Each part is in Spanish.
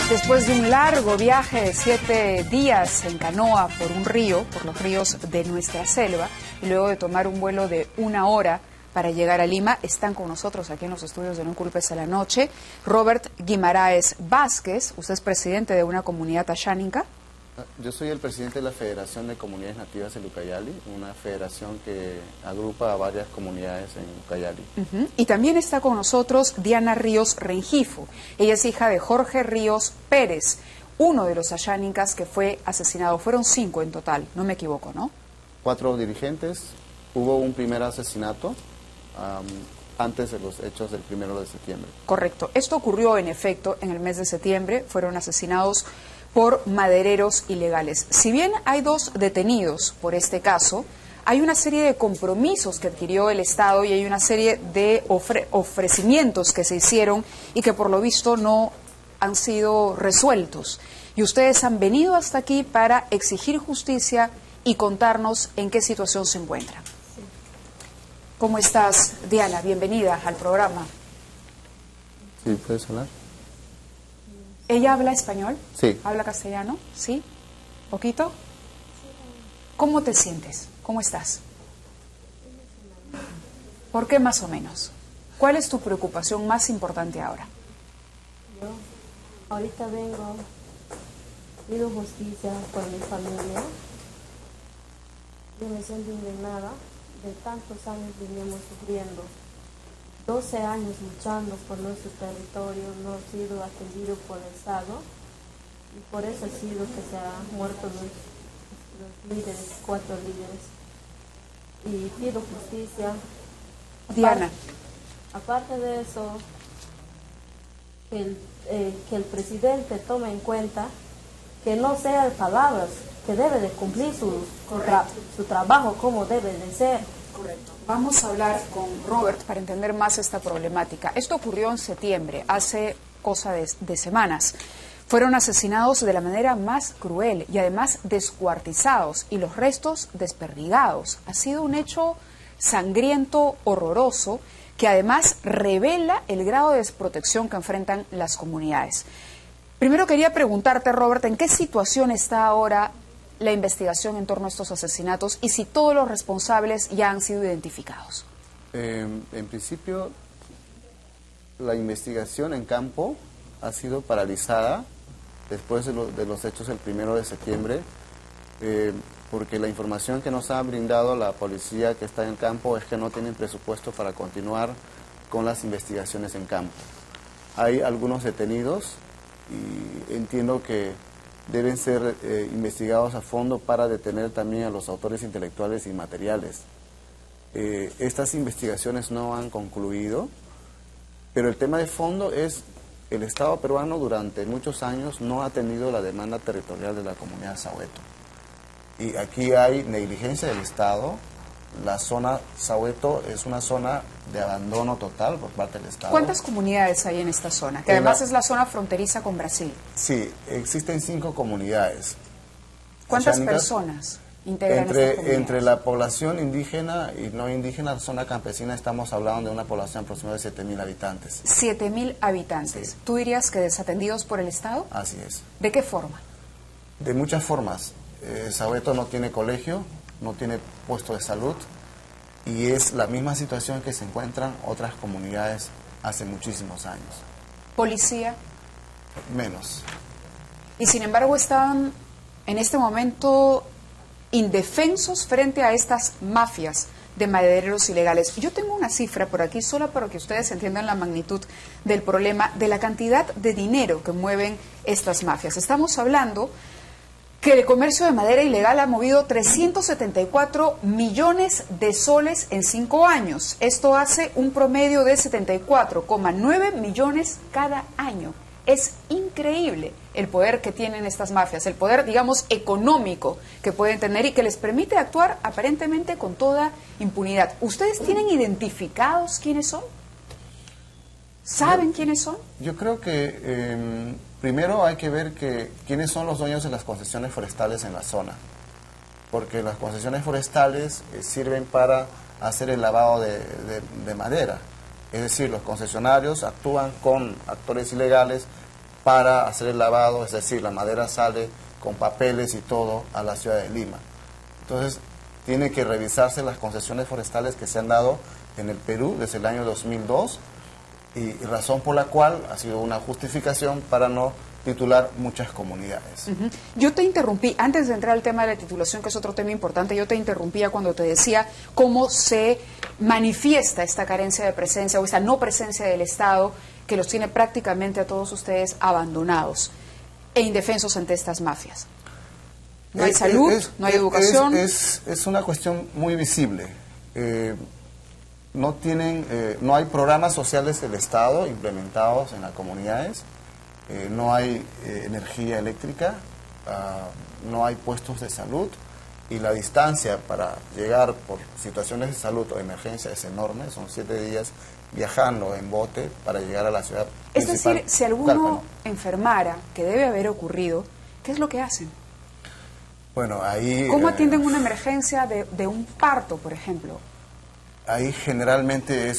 Después de un largo viaje de 7 días en canoa por un río, por los ríos de nuestra selva, y luego de tomar un vuelo de 1 hora para llegar a Lima, están con nosotros aquí en los estudios de No Culpes a la Noche Robert Guimaraes Vázquez. Usted es presidente de una comunidad ayáninca. Yo soy el presidente de la Federación de Comunidades Nativas de Ucayali, una federación que agrupa a varias comunidades en Ucayali. Y también está con nosotros Diana Ríos Rengifo. Ella es hija de Jorge Ríos Pérez, uno de los ayánicas que fue asesinado. Fueron 5 en total, no me equivoco, ¿no? 4 dirigentes. Hubo un primer asesinato antes de los hechos del 1 de septiembre. Correcto. Esto ocurrió, en efecto, en el mes de septiembre. Fueron asesinados por madereros ilegales. Si bien hay 2 detenidos por este caso, hay una serie de compromisos que adquirió el Estado y hay una serie de ofrecimientos que se hicieron y que por lo visto no han sido resueltos. Y ustedes han venido hasta aquí para exigir justicia y contarnos en qué situación se encuentran. Sí. ¿Cómo estás, Diana? Bienvenida al programa. ¿Sí puedes hablar? ¿Ella habla español? Sí. ¿Habla castellano? ¿Sí? ¿Poquito? ¿Cómo te sientes? ¿Cómo estás? ¿Por qué más o menos? ¿Cuál es tu preocupación más importante ahora? Yo ahorita pido justicia por mi familia. Yo me siento indignada. De tantos años venimos sufriendo. 12 años luchando por nuestro territorio, no ha sido atendido por el Estado y por eso ha sido que se han muerto los líderes, 4 líderes. Y pido justicia. Diana. Aparte de eso, que el presidente tome en cuenta que no sean palabras, que debe de cumplir su trabajo como debe de ser. Correcto. Vamos a hablar con Robert para entender más esta problemática. Esto ocurrió en septiembre, hace cosa de semanas. Fueron asesinados de la manera más cruel y además descuartizados y los restos desperdigados. Ha sido un hecho sangriento, horroroso, que además revela el grado de desprotección que enfrentan las comunidades. Primero quería preguntarte, Robert, ¿en qué situación está ahora la investigación en torno a estos asesinatos y si todos los responsables ya han sido identificados? En principio, la investigación en campo ha sido paralizada después de los hechos del 1 de septiembre, porque la información que nos ha brindado la policía que está en campo es que no tienen presupuesto para continuar con las investigaciones en campo. Hay algunos detenidos y entiendo que deben ser investigados a fondo para detener también a los autores intelectuales y materiales. Estas investigaciones no han concluido, pero el tema de fondo es el Estado peruano durante muchos años no ha atendido la demanda territorial de la comunidad Sahueto. Y aquí hay negligencia del Estado. La zona Sahueto es una zona de abandono total por parte del Estado. ¿Cuántas comunidades hay en esta zona? Que además es la zona fronteriza con Brasil. Sí, existen 5 comunidades. ¿Cuántas ayánicas personas integran estas comunidades? Entre la población indígena y no indígena, la zona campesina, estamos hablando de una población aproximada de 7.000 habitantes. 7.000 habitantes. Sí. ¿Tú dirías que desatendidos por el Estado? Así es. ¿De qué forma? De muchas formas. Sahueto no tiene colegio, no tiene puesto de salud y es la misma situación que se encuentran otras comunidades hace muchísimos años. ¿Policía? Menos. Y sin embargo están en este momento indefensos frente a estas mafias de madereros ilegales. Yo tengo una cifra por aquí, solo para que ustedes entiendan la magnitud del problema, de la cantidad de dinero que mueven estas mafias. Estamos hablando que el comercio de madera ilegal ha movido 374 millones de soles en 5 años. Esto hace un promedio de 74,9 millones cada año. Es increíble el poder que tienen estas mafias, el poder, digamos, económico que pueden tener y que les permite actuar aparentemente con toda impunidad. ¿Ustedes tienen identificados quiénes son? ¿Saben quiénes son? Yo creo que primero hay que ver quiénes son los dueños de las concesiones forestales en la zona, porque las concesiones forestales sirven para hacer el lavado de madera. Es decir, los concesionarios actúan con actores ilegales para hacer el lavado, es decir, la madera sale con papeles y todo a la ciudad de Lima. Entonces, tiene que revisarse las concesiones forestales que se han dado en el Perú desde el año 2002 y razón por la cual ha sido una justificación para no titular muchas comunidades. Yo te interrumpí, antes de entrar al tema de la titulación, que es otro tema importante, yo te interrumpía cuando te decía cómo se manifiesta esta carencia de presencia o esta no presencia del Estado que los tiene prácticamente a todos ustedes abandonados e indefensos ante estas mafias. No hay salud, no hay educación. Es una cuestión muy visible. No hay programas sociales del Estado implementados en las comunidades. No hay energía eléctrica, no hay puestos de salud y la distancia para llegar por situaciones de salud o emergencia es enorme, son 7 días viajando en bote para llegar a la ciudad Es principal. decir, si alguno enfermara, que debe haber ocurrido, ¿qué es lo que hacen? Bueno, ahí... ¿Cómo atienden una emergencia de un parto, por ejemplo? Ahí generalmente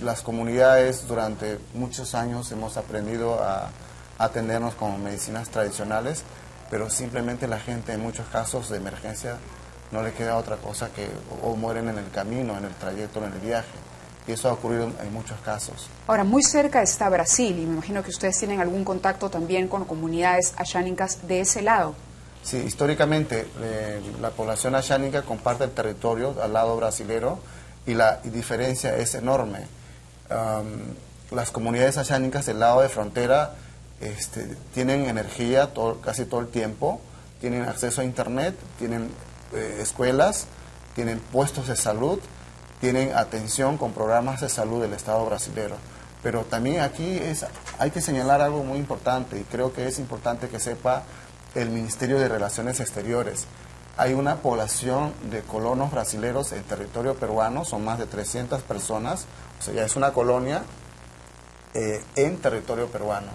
las comunidades durante muchos años hemos aprendido a atendernos con medicinas tradicionales, pero simplemente la gente en muchos casos de emergencia no le queda otra cosa que o mueren en el camino, en el trayecto, en el viaje. Y eso ha ocurrido en muchos casos. Ahora, muy cerca está Brasil y me imagino que ustedes tienen algún contacto también con comunidades ayánicas de ese lado. Sí, históricamente la población ayánica comparte el territorio al lado brasilero y la diferencia es enorme. Las comunidades ayánicas del lado de frontera tienen energía casi todo el tiempo, tienen acceso a internet, tienen escuelas, tienen puestos de salud, tienen atención con programas de salud del Estado brasilero. Pero también aquí hay que señalar algo muy importante y creo que es importante que sepa el Ministerio de Relaciones Exteriores. Hay una población de colonos brasileros en territorio peruano, son más de 300 personas, o sea, ya es una colonia en territorio peruano.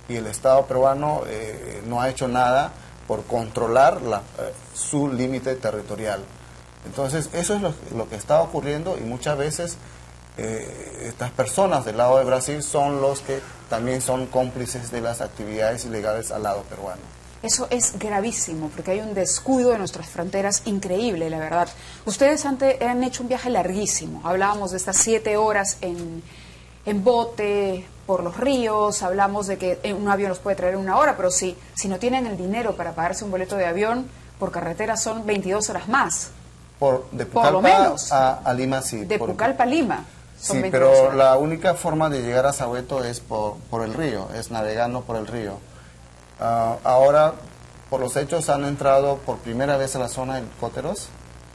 Y el Estado peruano no ha hecho nada por controlar su límite territorial. Entonces, eso es lo que está ocurriendo y muchas veces estas personas del lado de Brasil son los que también son cómplices de las actividades ilegales al lado peruano. Eso es gravísimo, porque hay un descuido de nuestras fronteras increíble, la verdad. Ustedes han hecho un viaje larguísimo. Hablábamos de estas 7 horas en bote por los ríos, hablamos de que un avión los puede traer en 1 hora, pero si no tienen el dinero para pagarse un boleto de avión, por carretera son 22 horas más. De por lo menos. A Lima, sí. De Pucallpa a Lima. Sí, pero la única forma de llegar a Sahueto es por el río, es navegando por el río. Ahora, por los hechos, han entrado por primera vez a la zona helicópteros.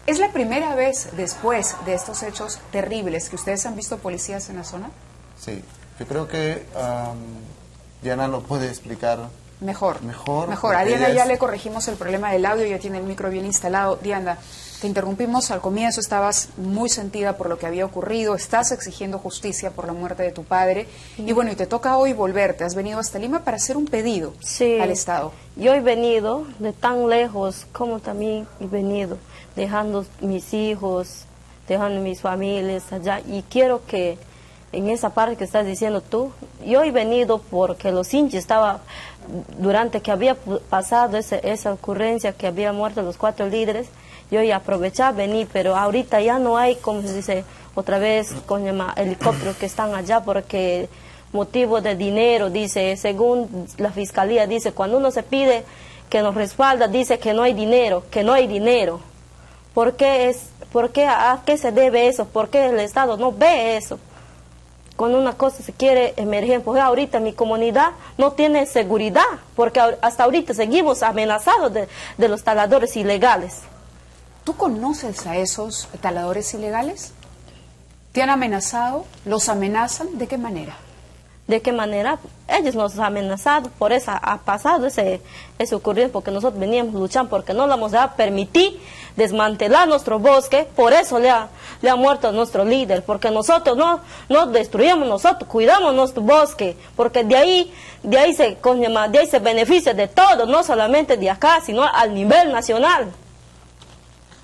¿Es la primera vez después de estos hechos terribles que ustedes han visto policías en la zona? Sí, yo creo que Diana lo puede explicar mejor. Mejor. A Diana ya le corregimos el problema del audio, ya tiene el micro bien instalado. Diana, te interrumpimos al comienzo, estabas muy sentida por lo que había ocurrido, estás exigiendo justicia por la muerte de tu padre y bueno, y te toca hoy volverte, has venido hasta Lima para hacer un pedido al Estado. Yo he venido de tan lejos como también he venido, dejando mis hijos, dejando mis familias allá y quiero que en esa parte que estás diciendo tú, yo he venido porque los hinchas estaban, durante que había pasado esa ocurrencia que había muerto los 4 líderes, yo ya aprovechaba venir, pero ahorita ya no hay, como se dice, otra vez con helicópteros que están allá porque motivo de dinero, dice, según la fiscalía, dice, cuando uno se pide que nos respalda, dice que no hay dinero, ¿Por qué a qué se debe eso? ¿Por qué el Estado no ve eso? Cuando una cosa se quiere emerger, porque ahorita mi comunidad no tiene seguridad, porque hasta ahorita seguimos amenazados de los taladores ilegales. ¿Tú conoces a esos taladores ilegales? ¿Te han amenazado? ¿Los amenazan? ¿De qué manera? ¿De qué manera? Ellos nos han amenazado, por eso ha pasado ese ocurrido, porque nosotros veníamos luchando, porque no le vamos a permitir desmantelar nuestro bosque, por eso le ha muerto nuestro líder, porque nosotros no destruyamos, nosotros cuidamos nuestro bosque, porque de ahí se beneficia de todo, no solamente de acá, sino al nivel nacional.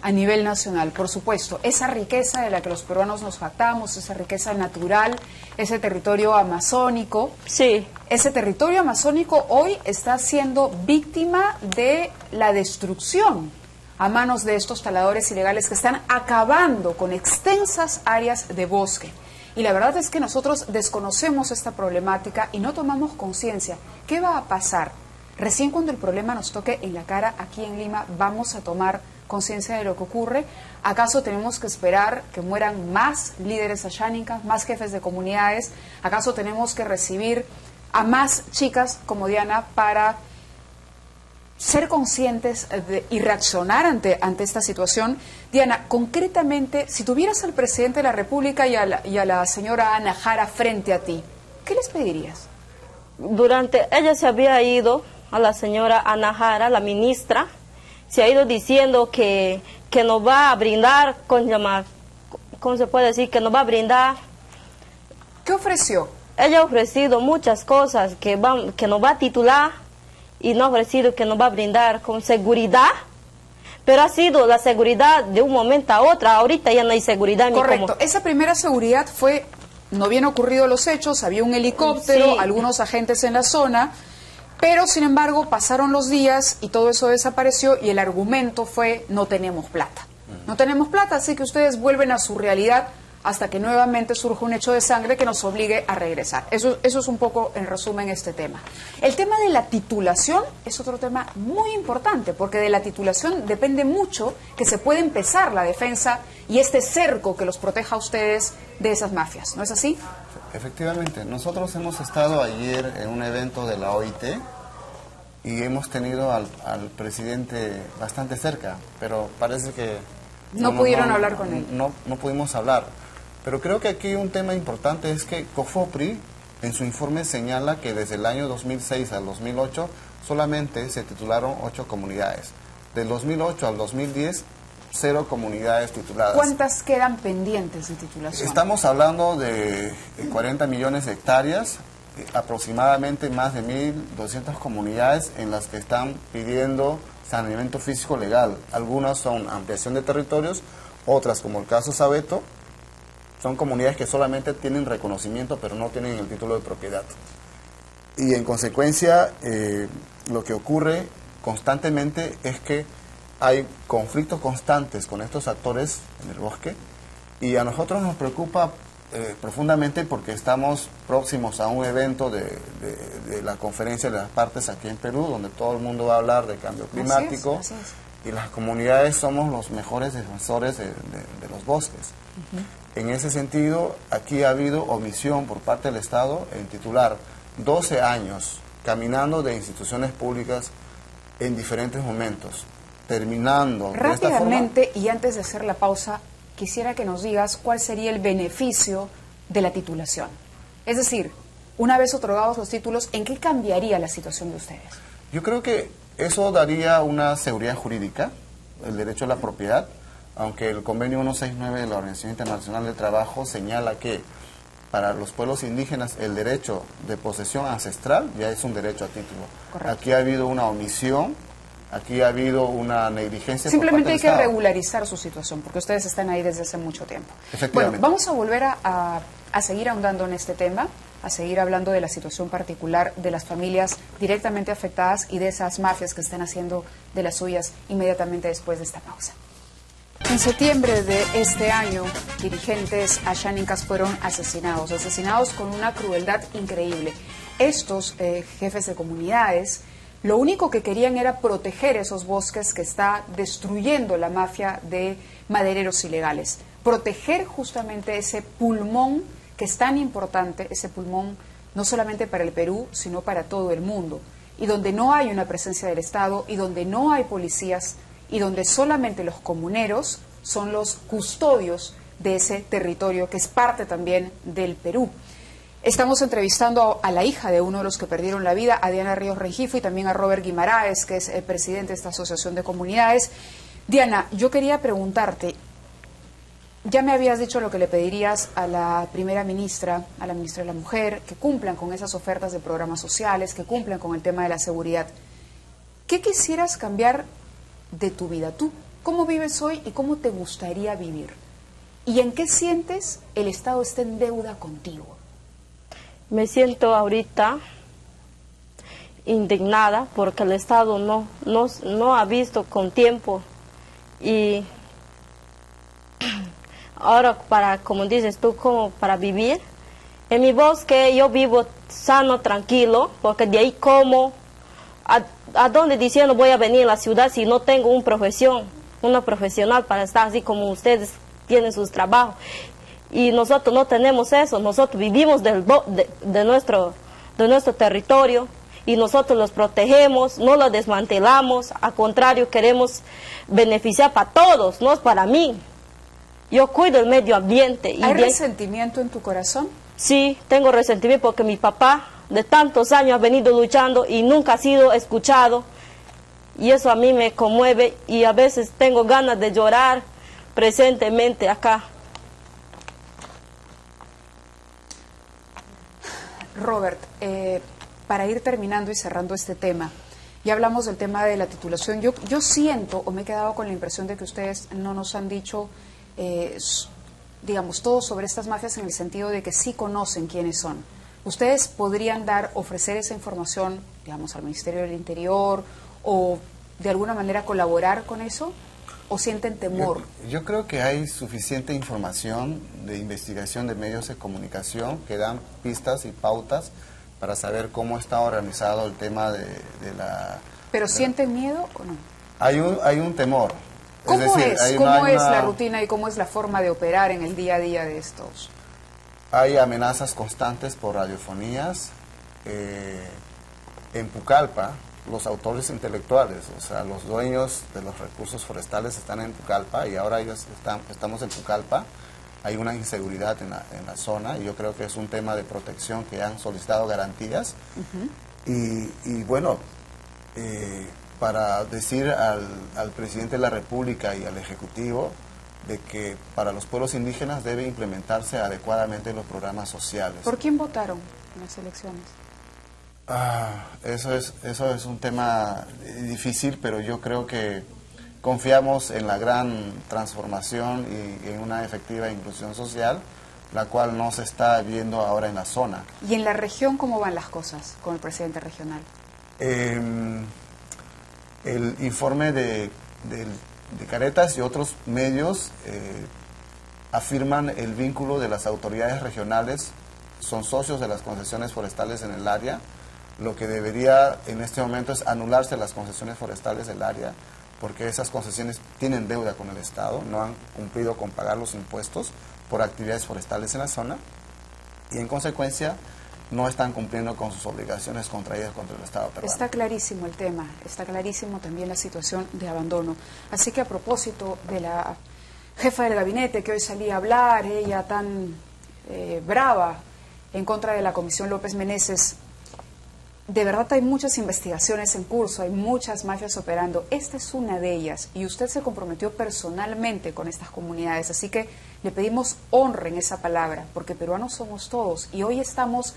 a nivel nacional, por supuesto, esa riqueza de la que los peruanos nos jactamos, esa riqueza natural, ese territorio amazónico. Sí. Ese territorio amazónico hoy está siendo víctima de la destrucción a manos de estos taladores ilegales que están acabando con extensas áreas de bosque. Y la verdad es que nosotros desconocemos esta problemática y no tomamos conciencia. ¿Qué va a pasar? Recién cuando el problema nos toque en la cara aquí en Lima, vamos a tomar conciencia de lo que ocurre. ¿Acaso tenemos que esperar que mueran más líderes ayánicas, más jefes de comunidades? ¿Acaso tenemos que recibir a más chicas como Diana para ser conscientes y reaccionar ante esta situación? Diana, concretamente, si tuvieras al presidente de la República y a la señora Ana Jara frente a ti, ¿qué les pedirías? Ella se había ido, a la señora Ana Jara, la ministra, se ha ido diciendo que nos va a brindar, ¿cómo se puede decir? Que nos va a brindar. ¿Qué ofreció? Ella ha ofrecido muchas cosas, que nos va a titular y no ha ofrecido que nos va a brindar con seguridad, pero ha sido la seguridad de un momento a otro. Ahorita ya no hay seguridad. Correcto, esa primera seguridad fue, no habían ocurrido los hechos, había un helicóptero, sí, algunos agentes en la zona, pero sin embargo pasaron los días y todo eso desapareció y el argumento fue no tenemos plata. No tenemos plata, así que ustedes vuelven a su realidad hasta que nuevamente surja un hecho de sangre que nos obligue a regresar. Eso es un poco, en resumen, este tema. El tema de la titulación es otro tema muy importante, porque de la titulación depende mucho que se pueda empezar la defensa y este cerco que los proteja a ustedes de esas mafias. ¿No es así? Efectivamente. Nosotros hemos estado ayer en un evento de la OIT y hemos tenido al presidente bastante cerca, pero parece que no pudieron hablar con él. No pudimos hablar. Pero creo que aquí un tema importante es que COFOPRI en su informe señala que desde el año 2006 al 2008 solamente se titularon 8 comunidades. Del 2008 al 2010, 0 comunidades tituladas. ¿Cuántas quedan pendientes de titulación? Estamos hablando de 40 millones de hectáreas, aproximadamente más de 1.200 comunidades en las que están pidiendo saneamiento físico legal. Algunas son ampliación de territorios, otras, como el caso Sabeto, son comunidades que solamente tienen reconocimiento pero no tienen el título de propiedad. Y en consecuencia, lo que ocurre constantemente es que hay conflictos constantes con estos actores en el bosque y a nosotros nos preocupa profundamente porque estamos próximos a un evento de la conferencia de las partes aquí en Perú, donde todo el mundo va a hablar de cambio climático. Así es. Y las comunidades somos los mejores defensores de los bosques. En ese sentido, aquí ha habido omisión por parte del Estado en titular 12 años caminando de instituciones públicas en diferentes momentos, terminando rápidamente. De esta forma. Y antes de hacer la pausa, quisiera que nos digas cuál sería el beneficio de la titulación. Es decir, una vez otorgados los títulos, ¿en qué cambiaría la situación de ustedes? Yo creo que eso daría una seguridad jurídica, el derecho a la propiedad, aunque el convenio 169 de la Organización Internacional del Trabajo señala que para los pueblos indígenas el derecho de posesión ancestral ya es un derecho a título. Correcto. Aquí ha habido una omisión, aquí ha habido una negligencia. Simplemente hay que Estado. regularizar su situación, porque ustedes están ahí desde hace mucho tiempo. Efectivamente. Bueno, vamos a volver a seguir ahondando en este tema, a seguir hablando de la situación particular de las familias directamente afectadas y de esas mafias que están haciendo de las suyas inmediatamente después de esta pausa. En septiembre de este año, dirigentes ayánicas fueron asesinados con una crueldad increíble. Estos jefes de comunidades lo único que querían era proteger esos bosques que está destruyendo la mafia de madereros ilegales. Proteger justamente ese pulmón que es tan importante, ese pulmón no solamente para el Perú, sino para todo el mundo. Y donde no hay una presencia del Estado, y donde no hay policías, y donde solamente los comuneros son los custodios de ese territorio que es parte también del Perú. Estamos entrevistando a la hija de uno de los que perdieron la vida, a Diana Ríos Rengifo, y también a Robert Guimaraes, que es el presidente de esta asociación de comunidades. Diana, yo quería preguntarte, ya me habías dicho lo que le pedirías a la primera ministra, a la ministra de la Mujer, que cumplan con esas ofertas de programas sociales, que cumplan con el tema de la seguridad. ¿Qué quisieras cambiar de tu vida? ¿Tú ¿Cómo vives hoy y cómo te gustaría vivir? ¿Y en qué sientes el Estado está en deuda contigo? Me siento ahorita indignada porque el Estado no ha visto con tiempo y ahora como dices tú, como para vivir. En mi bosque yo vivo sano, tranquilo, porque de ahí como, ¿a dónde diciendo voy a venir a la ciudad si no tengo una profesional para estar así como ustedes tienen sus trabajos? Y nosotros no tenemos eso, nosotros vivimos de nuestro territorio y nosotros los protegemos, no los desmantelamos, al contrario queremos beneficiar para todos, no es para mí. Yo cuido el medio ambiente. ¿Hay resentimiento en tu corazón? Sí, tengo resentimiento porque mi papá de tantos años ha venido luchando y nunca ha sido escuchado. Y eso a mí me conmueve y a veces tengo ganas de llorar presentemente acá. Robert, para ir terminando y cerrando este tema, ya hablamos del tema de la titulación. Yo siento, o me he quedado con la impresión de que ustedes no nos han dicho, digamos, todo sobre estas mafias en el sentido de que sí conocen quiénes son. ¿Ustedes podrían ofrecer esa información, digamos, al Ministerio del Interior o de alguna manera colaborar con eso? ¿O sienten temor? Yo creo que hay suficiente información de investigación de medios de comunicación que dan pistas y pautas para saber cómo está organizado el tema de la... ¿Pero sienten miedo o no? Hay un temor. ¿Cómo es? ¿Cómo es la rutina y cómo es la forma de operar en el día a día de estos? Hay amenazas constantes por radiofonías. En Pucallpa, los autores intelectuales, o sea, los dueños de los recursos forestales están en Pucallpa y ahora estamos en Pucallpa. Hay una inseguridad en la zona y yo creo que es un tema de protección que han solicitado garantías. Y bueno, para decir al presidente de la República y al Ejecutivo de que para los pueblos indígenas debe implementarse adecuadamente los programas sociales. ¿Por quién votaron en las elecciones? Eso es un tema difícil, pero yo creo que confiamos en la gran transformación y en una efectiva inclusión social, la cual no se está viendo ahora en la zona. ¿Y en la región cómo van las cosas con el presidente regional? El informe de Caretas y otros medios afirman el vínculo de las autoridades regionales, son socios de las concesiones forestales en el área. Lo que debería en este momento es anularse las concesiones forestales del área, porque esas concesiones tienen deuda con el Estado, no han cumplido con pagar los impuestos por actividades forestales en la zona y en consecuencia no están cumpliendo con sus obligaciones contraídas contra el Estado peruano. Está clarísimo el tema, está clarísimo también la situación de abandono. Así que a propósito de la jefa del gabinete que hoy salía a hablar, ella tan brava en contra de la Comisión López Meneses, de verdad hay muchas investigaciones en curso, hay muchas mafias operando. Esta es una de ellas y usted se comprometió personalmente con estas comunidades, así que le pedimos honren esa palabra, porque peruanos somos todos y hoy estamos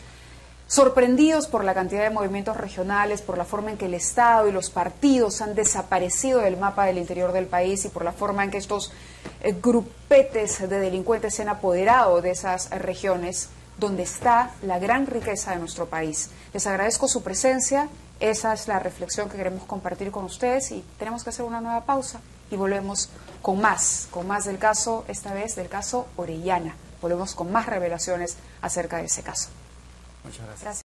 sorprendidos por la cantidad de movimientos regionales, por la forma en que el Estado y los partidos han desaparecido del mapa del interior del país y por la forma en que estos grupetes de delincuentes se han apoderado de esas regiones donde está la gran riqueza de nuestro país. Les agradezco su presencia, esa es la reflexión que queremos compartir con ustedes y tenemos que hacer una nueva pausa y volvemos con más del caso, esta vez del caso Orellana. Volvemos con más revelaciones acerca de ese caso. Muchas gracias.